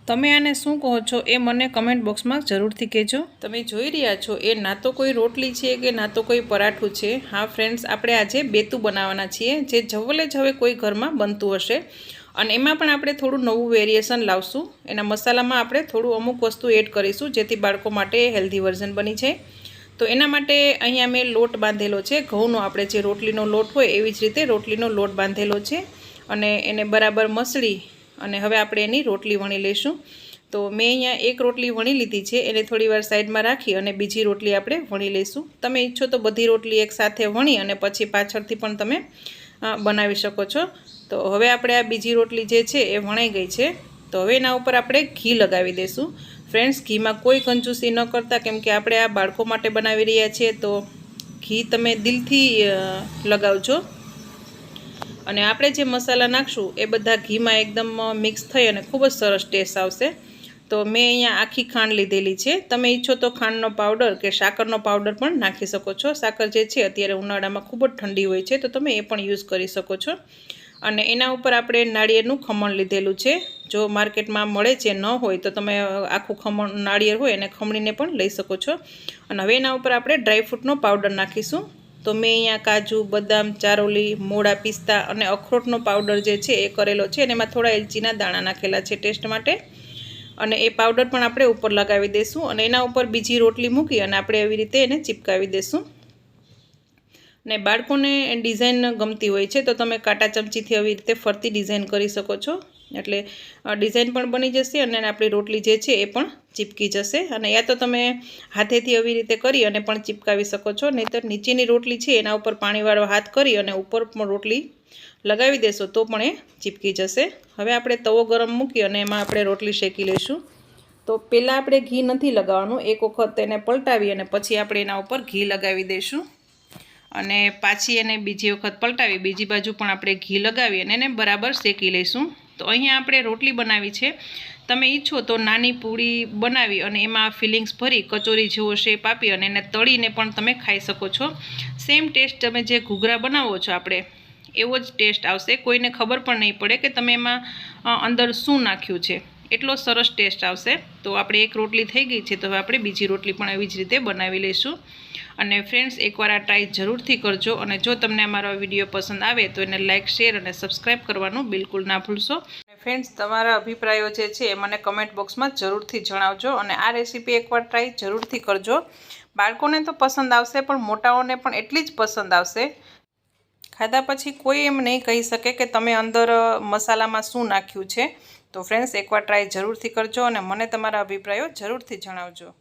તમે આને શું કહો છો એ મને કમેન્ટ બોક્સમાં જરૂરથી કહેજો। તમે જોઈ રહ્યા છો એ ના તો કોઈ રોટલી છે કે ના તો કોઈ પરાઠું છે। હા ફ્રેન્ડ્સ, આપણે આજે બેતું બનાવવાના છીએ, જે જવલે જ હવે કોઈ ઘરમાં બનતું હશે અને એમાં પણ આપણે થોડું નવું વેરિએશન લાવશું। એના મસાલામાં આપણે થોડું અમુક વસ્તુ એડ કરીશું જેથી બાળકો માટે હેલ્ધી વર્ઝન બની જાય। તો એના માટે અહીંયા મેં લોટ બાંધેલો છે ઘઉંનો, આપણે જે રોટલીનો લોટ હોય એવી જ રીતે રોટલીનો લોટ બાંધેલો છે અને એને બરાબર મસળી અને હવે આપણે એની રોટલી વણી લઈશું। તો મેં અહીંયા એક રોટલી વણી લીધી છે, એને થોડીવાર સાઈડમાં રાખી અને બીજી રોટલી આપણે વણી લઈશું। તમે ઈચ્છો તો બધી રોટલી એકસાથે વણી અને પછી પાછળથી પણ તમે બનાવી શકો છો। તો હવે આપણે આ બીજી રોટલી જે છે એ વણાઈ ગઈ છે, તો હવે એના ઉપર આપણે ઘી લગાવી દઈશું। ફ્રેન્ડ્સ, ઘીમાં કોઈ કંજૂસી ન કરતા, કેમ કે આપણે આ બાળકો માટે બનાવી રહ્યા છીએ, તો ઘી તમે દિલથી લગાવજો। અને આપણે જે મસાલા નાખશું એ બધા ઘીમાં એકદમ મિક્સ થઈ અને ખૂબ જ સરસ ટેસ્ટ આવશે। તો મેં અહીંયા આખી ખાંડ લીધેલી છે, તમે ઈચ્છો તો ખાંડનો પાવડર કે સાકરનો પાવડર પણ નાખી શકો છો। સાકર જે છે અત્યારે ઉનાળામાં ખૂબ જ ઠંડી હોય છે, તો તમે એ પણ યુઝ કરી શકો છો। અને એના ઉપર આપણે નાળિયેરનું ખમણ લીધેલું છે, જો માર્કેટમાં મળે છે, ન હોય તો તમે આખું ખમણ નાળિયેર હોય એને ખમણીને પણ લઈ શકો છો। અને હવે એના ઉપર આપણે ડ્રાયફ્રૂટનો પાવડર નાખીશું। તો મેં અહીંયા કાજુ, બદામ, ચારોલી, મોળા પિસ્તા અને અખરોટનો પાવડર જે છે એ કરેલો છે અને એમાં થોડા એલચીના દાણા નાખેલા છે ટેસ્ટ માટે, અને એ પાવડર પણ આપણે ઉપર લગાવી દઈશું અને એના ઉપર બીજી રોટલી મૂકી અને આપણે એવી રીતે એને ચીપકાવી દઈશું। ને બાળકોને ડિઝાઇન ગમતી હોય છે, તો તમે કાંટા ચમચીથી આવી રીતે ફરતી ડિઝાઇન કરી શકો છો, એટલે ડિઝાઇન પણ બની જશે અને આપણી રોટલી જે છે એ પણ ચીપકી જશે। અને યા તો તમે હાથેથી આવી રીતે કરી અને પણ ચીપકાવી શકો છો, નહીંતર નીચેની રોટલી છે એના ઉપર પાણીવાળો હાથ કરી અને ઉપર પણ રોટલી લગાવી દેશો તો પણ એ ચીપકી જશે। હવે આપણે તવો ગરમ મૂકી અને એમાં આપણે રોટલી શેકી લઈશું। તો પહેલાં આપણે ઘી નથી લગાવવાનું, એક વખત એને પલટાવી અને પછી આપણે એના ઉપર ઘી લગાવી દઈશું અને પાછી એને બીજી વખત પલટાવી બીજી બાજુ પણ આપણે ઘી લગાવી અને એને બરાબર શેકી લઈશું। તો અહીંયા આપણે રોટલી બનાવી છે, તમે ઈચ્છો તો નાની પૂરી બનાવી અને એમાં ફિલિંગ્સ ભરી કચોરી જેવો શેપ આપી અને એને તળીને પણ તમે ખાઈ શકો છો। સેમ ટેસ્ટ તમે જે ઘૂઘરા બનાવો છો આપણે એવો જ ટેસ્ટ આવશે, કોઈને ખબર પણ નહીં પડે કે તમે એમાં અંદર શું નાખ્યું છે, એટલો સરસ ટેસ્ટ આવશે। તો આપણે એક રોટલી થઈ ગઈ છે, તો હવે આપણે બીજી રોટલી પણ એવી જ રીતે બનાવી લઈશું। અને ફ્રેન્ડ્સ, એકવાર આ ટ્રાય જરૂરથી કરજો અને જો તમને અમારો વિડીયો પસંદ આવે તો એને લાઇક, શેર અને સબસ્ક્રાઈબ કરવાનું બિલકુલ ના ભૂલશો। ફ્રેન્ડ્સ, તમારા અભિપ્રાયો જે છે એ મને કમેન્ટ બોક્સમાં જરૂરથી જણાવજો અને આ રેસીપી એકવાર ટ્રાય જરૂરથી કરજો। બાળકોને તો પસંદ આવશે પણ મોટાઓને પણ એટલી જ પસંદ આવશે। ખાધા પછી કોઈ એમ નહીં કહી શકે કે તમે અંદર મસાલામાં શું નાખ્યું છે। તો ફ્રેન્ડ્સ, એકવાર ટ્રાય જરૂરથી કરજો અને મને તમારા અભિપ્રાયો જરૂરથી જણાવજો।